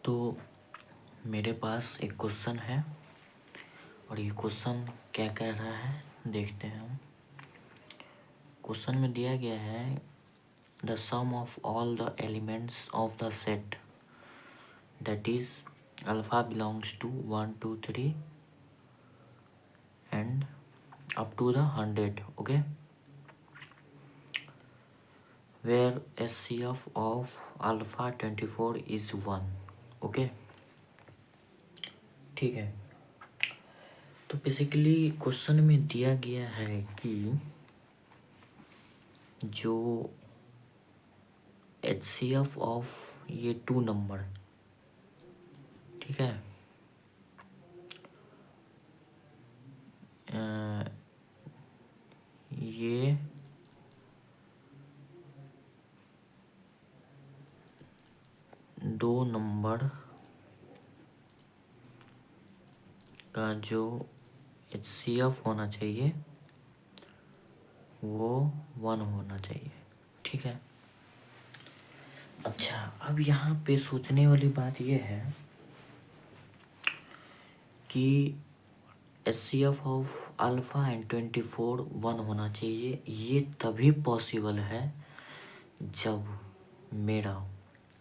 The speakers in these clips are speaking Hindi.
तो मेरे पास एक क्वेश्चन है और ये क्वेश्चन क्या कह रहा है देखते हैं हम। क्वेश्चन में दिया गया है the sum of all the elements of the set that is alpha belongs to 1 2 3 and up to the 100, okay, where HCF of alpha 24 is 1, okay. ठीक है, तो बेसिकली क्वेश्चन में दिया गया है कि जो HCF ऑफ ये 2 नंबर, ठीक है, ये दो नंबर का जो HCF होना चाहिए वो 1 होना चाहिए, ठीक है। अच्छा, अब यहाँ पे सोचने वाली बात ये है कि HCF ऑफ अल्फ़ा एंड 24 1 होना चाहिए। ये तभी पॉसिबल है जब मेरा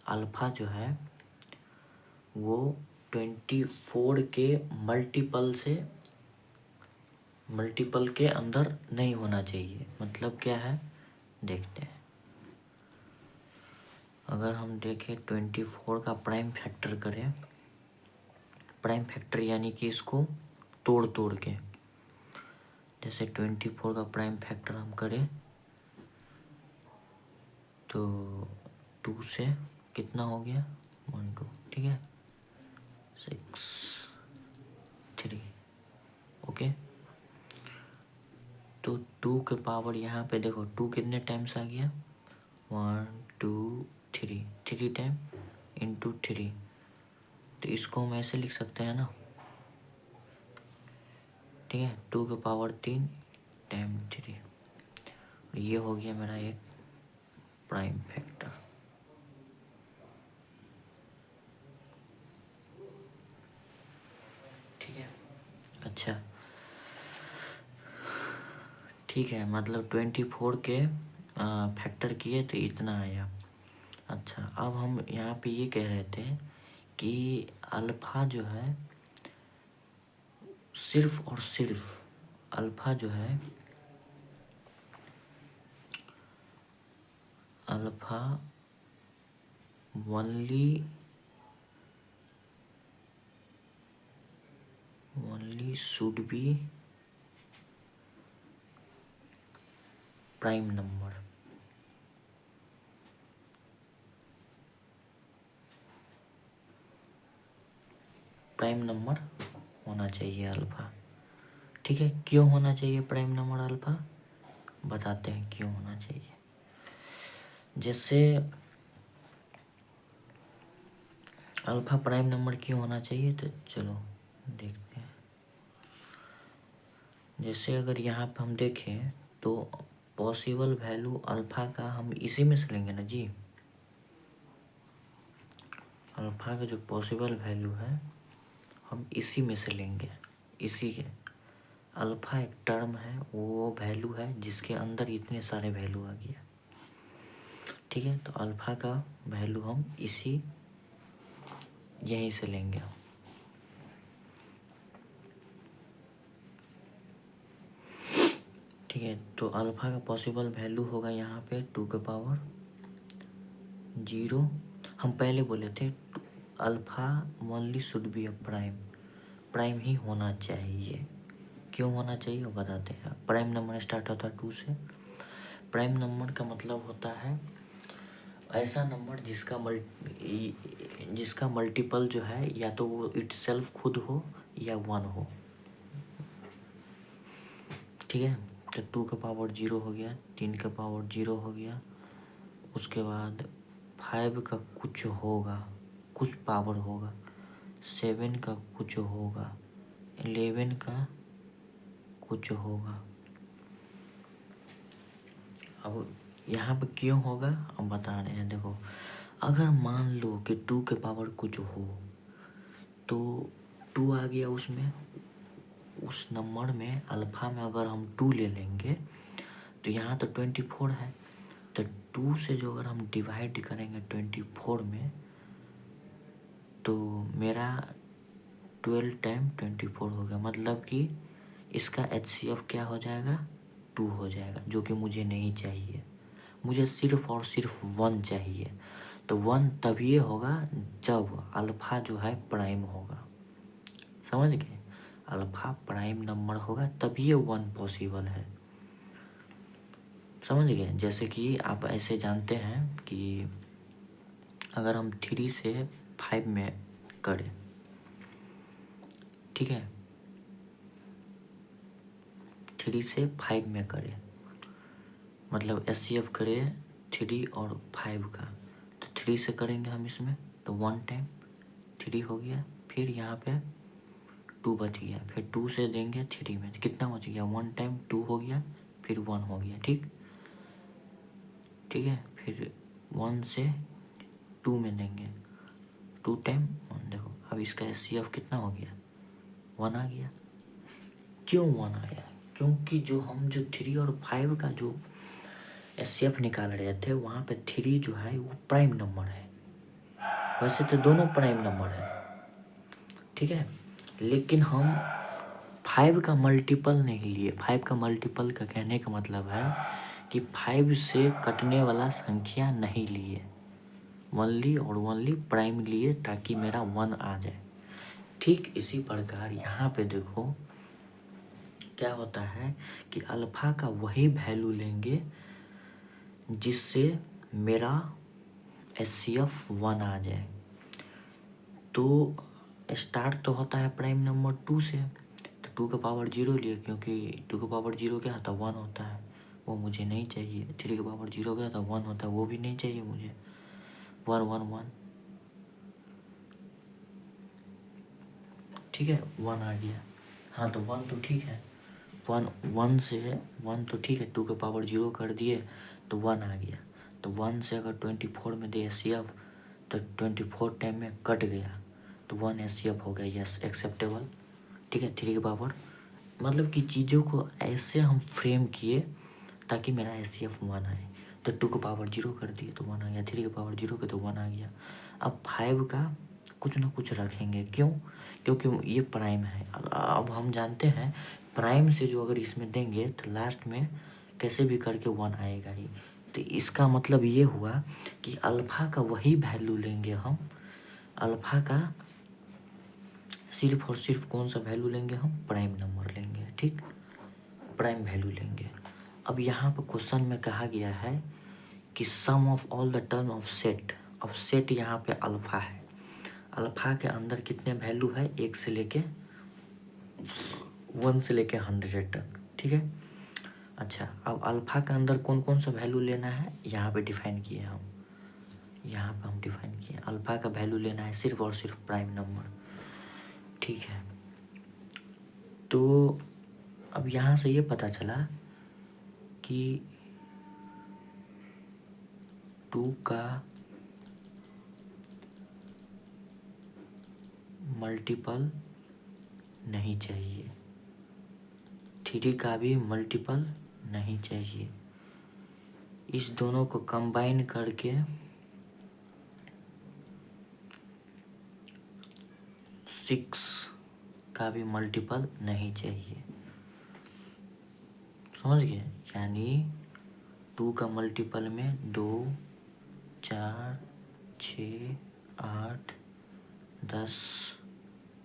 अल्फ़ा जो है वो 24 के मल्टीपल के अंदर नहीं होना चाहिए। मतलब क्या है देखते हैं। अगर हम देखें 24 का प्राइम फैक्टर करें, प्राइम फैक्टर यानी कि इसको तोड़ तोड़ के, जैसे 24 का प्राइम फैक्टर हम करें तो 2 से कितना हो गया 1 2, ठीक है, 6 3, ओके। तो 2 के पावर यहाँ पे देखो 2 कितने टाइम्स आ गया 1 2 3, 3 टाइम इंटू 3, तो इसको हम ऐसे लिख सकते हैं ना, ठीक है, 2 के पावर 3 टाइम 3, ये हो गया मेरा एक प्राइम फैक्टर। ठीक है, अच्छा, ठीक है, मतलब 24 के फैक्टर किए तो इतना आया। अच्छा, अब हम यहाँ पे ये कह रहे थे कि अल्फ़ा जो है सिर्फ और सिर्फ अल्फ़ा जो है alpha only should B prime number. Prime number होना चाहिए अल्फ़ा, ठीक है। क्यों होना चाहिए प्राइम नंबर अल्फ़ा, बताते हैं क्यों होना चाहिए। जैसे अल्फ़ा प्राइम नंबर क्यों होना चाहिए, तो चलो देखते हैं। जैसे अगर यहाँ पे हम देखें तो पॉसिबल वैल्यू अल्फ़ा का हम इसी में से लेंगे ना जी। अल्फ़ा का जो पॉसिबल वैल्यू है हम इसी में से लेंगे, इसी के। अल्फ़ा एक टर्म है, वो वैल्यू है जिसके अंदर इतने सारे वैल्यू आ गया, ठीक है। तो अल्फ़ा का वैल्यू हम इसी यहीं से लेंगे, ठीक है। तो अल्फ़ा का पॉसिबल वैल्यू होगा यहाँ पे 2 के पावर 0। हम पहले बोले थे alpha only should be a prime, prime ही होना चाहिए। क्यों होना चाहिए वो बताते हैं। प्राइम नंबर स्टार्ट होता है 2 से। प्राइम नंबर का मतलब होता है ऐसा नंबर जिसका मल्टीपल जो है या तो वो इटसेल्फ खुद हो या 1 हो, ठीक है। तो 2 का पावर 0 हो गया, 3 का पावर 0 हो गया, उसके बाद 5 का कुछ होगा, कुछ पावर होगा, 7 का कुछ होगा, 11 का कुछ होगा। अब यहाँ पे क्यों होगा हम बता रहे हैं, देखो अगर मान लो कि 2 के पावर कुछ हो तो 2 आ गया उसमें, उस नंबर में अल्फ़ा में अगर हम 2 ले लेंगे तो यहाँ तो 24 है, तो 2 से जो अगर हम डिवाइड करेंगे 24 में तो मेरा 12 टाइम 24 हो गया, मतलब कि इसका HCF क्या हो जाएगा, 2 हो जाएगा, जो कि मुझे नहीं चाहिए। मुझे सिर्फ और सिर्फ 1 चाहिए। तो 1 तभी होगा जब अल्फ़ा जो है प्राइम होगा, समझ गए? अल्फ़ा प्राइम नंबर होगा तभी 1 पॉसिबल है, समझ गए? जैसे कि आप ऐसे जानते हैं कि अगर हम 3 से 5 में करें, ठीक है, 3 से 5 में करें, मतलब HCF करें 3 और 5 का, तो 3 से करेंगे हम इसमें तो 1 टाइम 3 हो गया, फिर यहाँ पे 2 बच गया, फिर 2 से देंगे 3 में तो कितना बच गया, 1 टाइम 2 हो गया, फिर 1 हो गया, ठीक है, फिर 1 से 2 में देंगे 2 टाइम 1, देखो अब इसका HCF कितना हो गया, 1 आ गया। क्यों 1 आया? क्योंकि जो 3 और 5 का जो HCF निकाल रहे थे वहाँ पे 3 जो है वो प्राइम नंबर है, वैसे तो दोनों प्राइम नंबर है, ठीक है, लेकिन हम 5 का मल्टीपल नहीं लिए। 5 का मल्टीपल का कहने का मतलब है कि 5 से कटने वाला संख्या नहीं लिए, ओनली और ओनली प्राइम लिए ताकि मेरा 1 आ जाए। ठीक इसी प्रकार यहाँ पे देखो क्या होता है कि अल्फ़ा का वही वैल्यू लेंगे जिससे मेरा HCF 1 आ जाए। तो स्टार्ट तो होता है प्राइम नंबर 2 से, तो 2 का पावर 0 लिए, क्योंकि 2 का पावर 0 क्या होता है, 1 होता है, वो मुझे नहीं चाहिए। 3 का पावर 0 क्या होता है, 1 होता है, वो भी नहीं चाहिए मुझे। 1 1 1, ठीक है, 1 आ गया। हाँ तो 1 तो ठीक है, 1 से 1 तो ठीक है, 2 का पावर 0 कर दिए तो 1 आ गया। तो 1 से अगर 24 में दे HCF तो 24 टाइम में कट गया तो 1 HCF हो गया, यस एक्सेप्टेबल, ठीक है। 3 के पावर मतलब कि चीज़ों को ऐसे हम फ्रेम किए ताकि मेरा HCF 1 आए। तो 2 का पावर 0 कर दिए तो 1 आ गया, 3 का पावर 0 कर तो 1 आ गया। अब 5 का कुछ ना कुछ रखेंगे, क्यों? क्योंकि ये प्राइम है। अब हम जानते हैं प्राइम से जो अगर इसमें देंगे तो लास्ट में कैसे भी करके 1 आएगा ही। तो इसका मतलब ये हुआ कि अल्फ़ा का वही वैल्यू लेंगे हम, अल्फ़ा का सिर्फ और सिर्फ कौन सा वैल्यू लेंगे हम, प्राइम नंबर लेंगे, ठीक, प्राइम वैल्यू लेंगे। अब यहाँ पर क्वेश्चन में कहा गया है कि sum of all the term of set. अब सेट यहाँ पे अल्फ़ा है, अल्फ़ा के अंदर कितने वैल्यू है, 1 से लेके 1 से लेके 100 तक, ठीक है। अच्छा अब अल्फ़ा के अंदर कौन कौन सा वैल्यू लेना है यहाँ पे डिफाइन किए हम, यहाँ पे हम डिफाइन किए अल्फ़ा का वैल्यू लेना है सिर्फ और सिर्फ प्राइम नंबर, ठीक है। तो अब यहाँ से ये पता चला कि 2 का मल्टीपल नहीं चाहिए, 3 का भी मल्टीपल नहीं चाहिए, इस दोनों को कंबाइन करके 6 का भी मल्टीपल नहीं चाहिए, समझ गए? यानी 2 का मल्टीपल में 2 4 6 8 10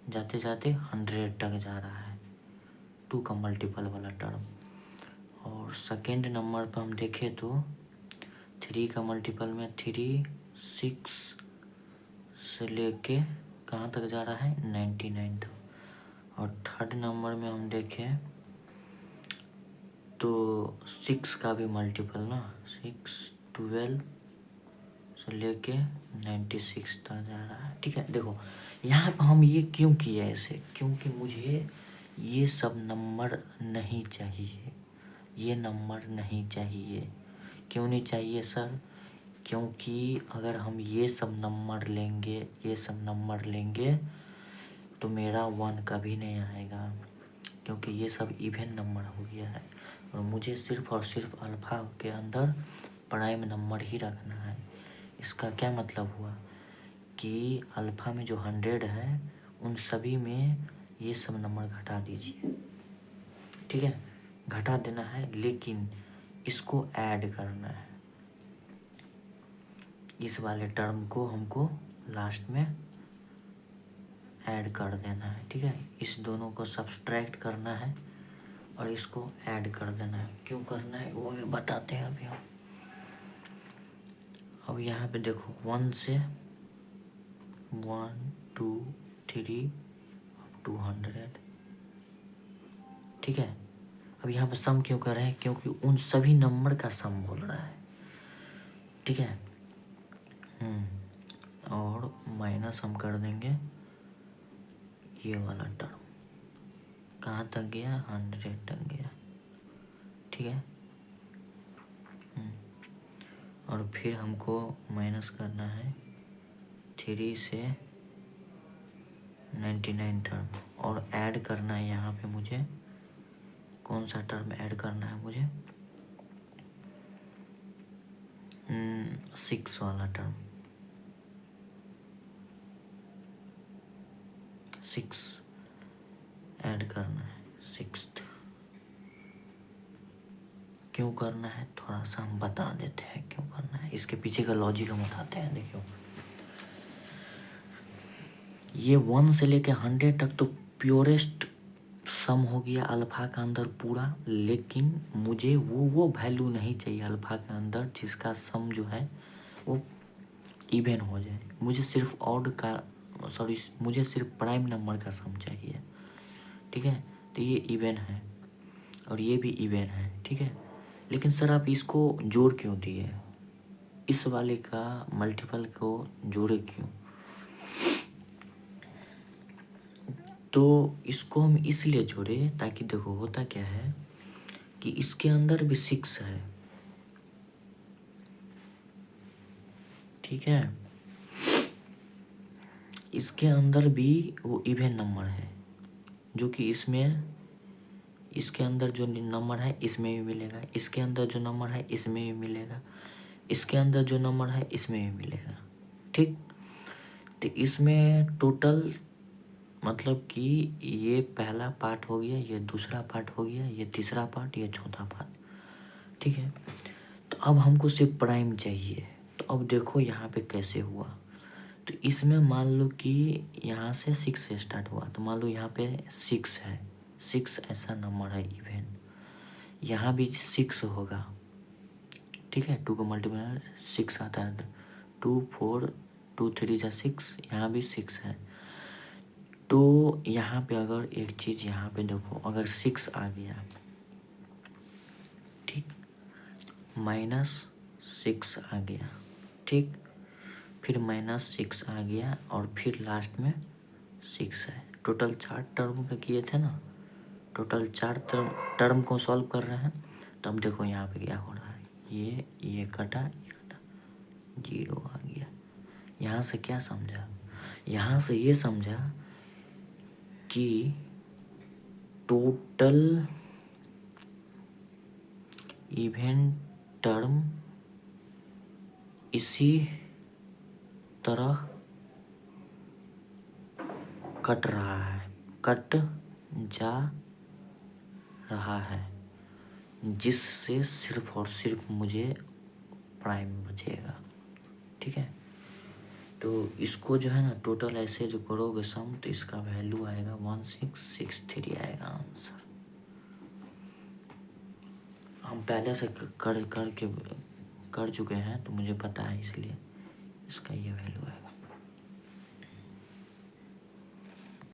जाते जाते 100 तक जा रहा है 2 का मल्टीपल वाला टर्म। और सेकेंड नंबर पर हम देखें तो 3 का मल्टीपल में 3 6 से लेके कहाँ तक जा रहा है, 99 तक। और थर्ड नंबर में हम देखें तो 6 का भी मल्टीपल ना, 6 12 से लेके 96 तक जा रहा है, ठीक है। देखो यहाँ पर हम ये क्यों किए ऐसे, क्योंकि मुझे ये सब नंबर नहीं चाहिए, ये नंबर नहीं चाहिए। क्यों नहीं चाहिए सर? क्योंकि अगर हम ये सब नंबर लेंगे तो मेरा 1 कभी नहीं आएगा, क्योंकि ये सब इवन नंबर हो गया है और मुझे सिर्फ और सिर्फ अल्फ़ा के अंदर प्राइम नंबर ही रखना है। इसका क्या मतलब हुआ कि अल्फ़ा में जो 100 है उन सभी में ये सब नंबर घटा दीजिए, ठीक है, घटा देना है, लेकिन इसको ऐड करना है। इस वाले टर्म को हमको लास्ट में ऐड कर देना है, ठीक है। इस दोनों को सब्सट्रैक्ट करना है और इसको ऐड कर देना है। क्यों करना है वो बताते हैं अभी हम। अब यहाँ पे देखो 1 से 1 2 3 200, ठीक है। अब यहाँ पे सम क्यों कर रहे हैं, क्योंकि उन सभी नंबर का सम बोल रहा है, ठीक है। और माइनस हम कर देंगे ये वाला टर्म, कहाँ तक गया, 100 तक गया, ठीक है। और फिर हमको माइनस करना है 3 से 99 टर्म और ऐड करना है यहाँ पे मुझे, कौन सा टर्म ऐड करना है मुझे, 6 वाला टर्म, 6 ऐड करना है, 6th। क्यों करना है थोड़ा सा हम बता देते हैं क्यों करना है, इसके पीछे का लॉजिक हम बताते हैं। देखियो ये 1 से लेके 100 तक तो प्योरेस्ट सम हो गया अल्फ़ा का अंदर पूरा, लेकिन मुझे वो वैल्यू नहीं चाहिए अल्फ़ा के अंदर जिसका सम जो है वो इवन हो जाए। मुझे सिर्फ मुझे सिर्फ प्राइम नंबर का सम चाहिए, ठीक है। तो ये इवन है और ये भी इवन है, ठीक है। लेकिन सर आप इसको जोड़ क्यों दिए, इस वाले का मल्टीपल को जोड़े क्यों, तो इसको हम इसलिए जोड़े ताकि देखो होता क्या है कि इसके अंदर भी 6 है, ठीक है। इसके अंदर भी वो इवन नंबर है जो कि इसके अंदर जो नंबर है इसमें भी मिलेगा, इसके अंदर जो नंबर है इसमें भी मिलेगा, इसके अंदर जो नंबर है इसमें भी मिलेगा, ठीक। तो इसमें टोटल मतलब कि ये पहला पार्ट हो गया, ये दूसरा पार्ट हो गया, ये तीसरा पार्ट, ये चौथा पार्ट, ठीक है। तो अब हमको सिर्फ प्राइम चाहिए। तो अब देखो यहाँ पे कैसे हुआ, तो इसमें मान लो कि यहाँ से 6 से स्टार्ट हुआ, तो मान लो यहाँ पे 6 है, 6 ऐसा नंबर है इवन, यहाँ भी 6 होगा, ठीक है। 2 को मल्टीप्लाई 6 आता है, 2 4 2 3 जा 6, यहाँ भी 6 है। तो यहाँ पे अगर एक चीज़ यहाँ पे देखो, अगर 6 आ गया, ठीक, -6 आ गया, ठीक, फिर -6 आ गया और फिर लास्ट में 6 है। टोटल 4 टर्म का किए थे ना, टोटल 4 टर्म को सॉल्व कर रहे हैं। तो अब देखो यहाँ पे क्या हो रहा है, ये कटा 0 आ गया। यहाँ से क्या समझा, यहाँ से ये समझा कि टोटल इवन टर्म इसी तरह कट जा रहा है, जिससे सिर्फ और सिर्फ मुझे प्राइम बचेगा, ठीक है। तो इसको जो है ना टोटल ऐसे जो करोगे सम, तो इसका वैल्यू आएगा 1663 आएगा आंसर। हम पहले से कर चुके हैं तो मुझे पता है, इसलिए इसका ये वैल्यू है।